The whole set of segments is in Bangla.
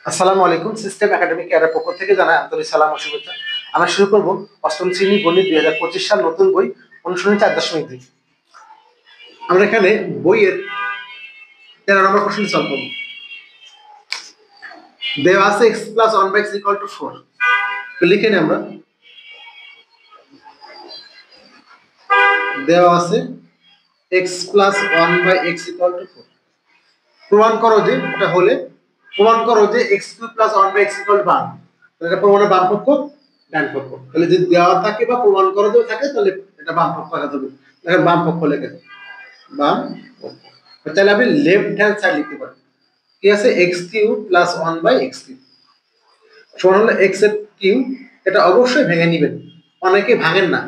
আসসালামু আলাইকুম। সিস্টেম একাডেমিক এর পক্ষ থেকে জানাই আন্তরিক সালাম ও শুভেচ্ছা। আমরা শুরু করব অষ্টম শ্রেণী গণিত 2025 সাল নতুন বই অনুশীলনী 4.2। আমরা এখানে বইয়ের 13 নম্বর কোশ্চেন সলভ করব। দেওয়া আছে x + 1/x = 4। তো লিখে নিই আমরা। দেওয়া আছে x + 1/x = 4। প্রমাণ করো যে এটা হলে প্রমাণ করো যে x³ + 1/x = 1। এটা প্রমাণের বাম পক্ষ ডান পক্ষ। তাহলে যদি দেওয়া থাকে বা প্রমাণ করো যে থাকে তাহলে এটা বাম পক্ষ আগাতে হবে। দেখেন বাম পক্ষ লেখা বাম পক্ষ। তাহলে আমি লেফট হ্যান্ড সাইড লিখতে পারি। কি আছে x³ + 1/x³ সমান হলো x এর কিউব। এটা অবশ্যই ভেঙে নেবেন, অনেকে ভাঙেন না।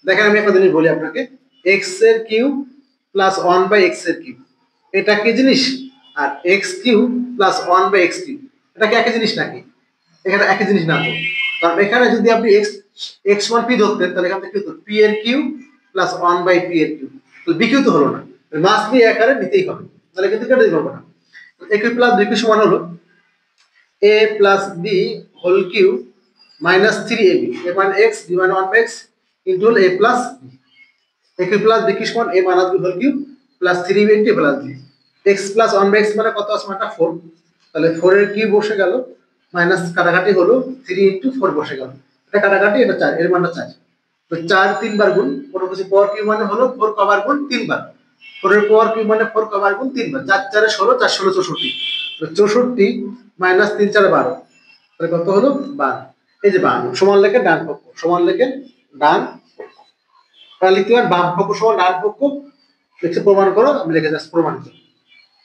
দেখেন আমি একটা জিনিস বলি আপনাকে, x এর কিউব + 1/x এর কিউব এটা কি জিনিস, আর x³ + 1/x³ এটা কি একই জিনিস নাকি? এখানে একই জিনিস না তো। কারণ এখানে যদি আপনি x1 p ধরতেন তাহলে এখান থেকে কি হতো p এর কিউব + 1/p এর কিউব, তো বিকিউ তো হলো না, মাস দিয়ে আকারে নিতেই হবে, তাহলে কিন্তু কেটে দিতে পারবো না। a কিউব + 2q সমান হলো a + b whole cube - 3ab, a মানে x, b মানে 1/x into a + b। a cube + bq সমান a - b whole cube + 3b into a + b। x + 1/x মানে কত আছে, মানে 4, তাহলে 4 এর কিউব বসে গেল, মাইনাস কাটাকাটি হলো 3 ইনটু 4 বসে গেল, এটা কাটাকাটি, এটা 4, এর মানটা 4। তো 4 3 বার গুণ, কোনো কিছু পাওয়ার কিউব মানে হলো 4 কবার গুণ 3 বার, 4 এর পাওয়ার কিউব মানে 4 কবার গুণ 3 বার, 4 4 16, 4 16 64, তো 64 - 3 4 12, তাহলে কত হলো 12। এই যে 12 সমান লেখে ডান পক্ষ, সমান লেখে ডান পক্ষ। তাহলে লিখতে পারেন বাম পক্ষ সমান ডান পক্ষ, লিখে প্রমাণ করো, আমি লিখে যাচ্ছি প্রমাণিত,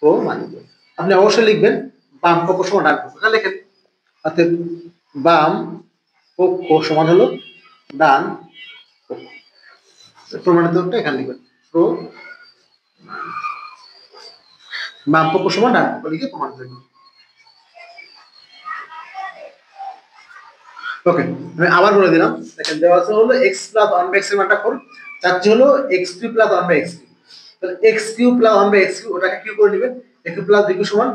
প্রমাণিত। আপনি অবশ্যই লিখবেন বাম পক্ষ সমান ডান পক্ষ, এটা লেখেন। অর্থাৎ বাম পক্ষ সমান হলো ডান পক্ষ, প্রমাণিতটা এখানে লিখবেন, বাম পক্ষ সমান ডান পক্ষ লিখে প্রমাণিত লিখবেন। ওকে, আমি আবার বলে দিলাম। দেখেন দেওয়া আছে হলো x + 1/x এর মানটা 4, চাচ্ছি হলো x³ + 1/x3। তাহলে x³ + 1/x3 ওটাকে কি করে নেবেন, a³ + bq সমান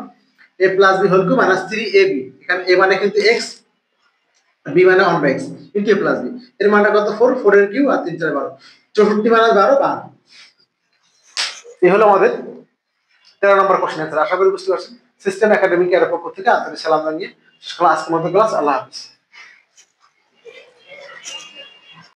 a + b whole cube - 3ab, এখানে a মানে কিন্তু x, b মানে 1/x ইনটু a + b, এর মানটা কত 4, 4 এর কিউব আর 3 4 12, 64 - 12 12। এই হলো আমাদের 13 নম্বর কোশ্চেন অ্যান্সার। আশা করি বুঝতে পারছেন। সিস্টেম একাডেমিক এর পক্ষ থেকে আন্তরিক সালাম জানিয়ে আজকের মতো ক্লাস, আল্লাহ হাফেজ।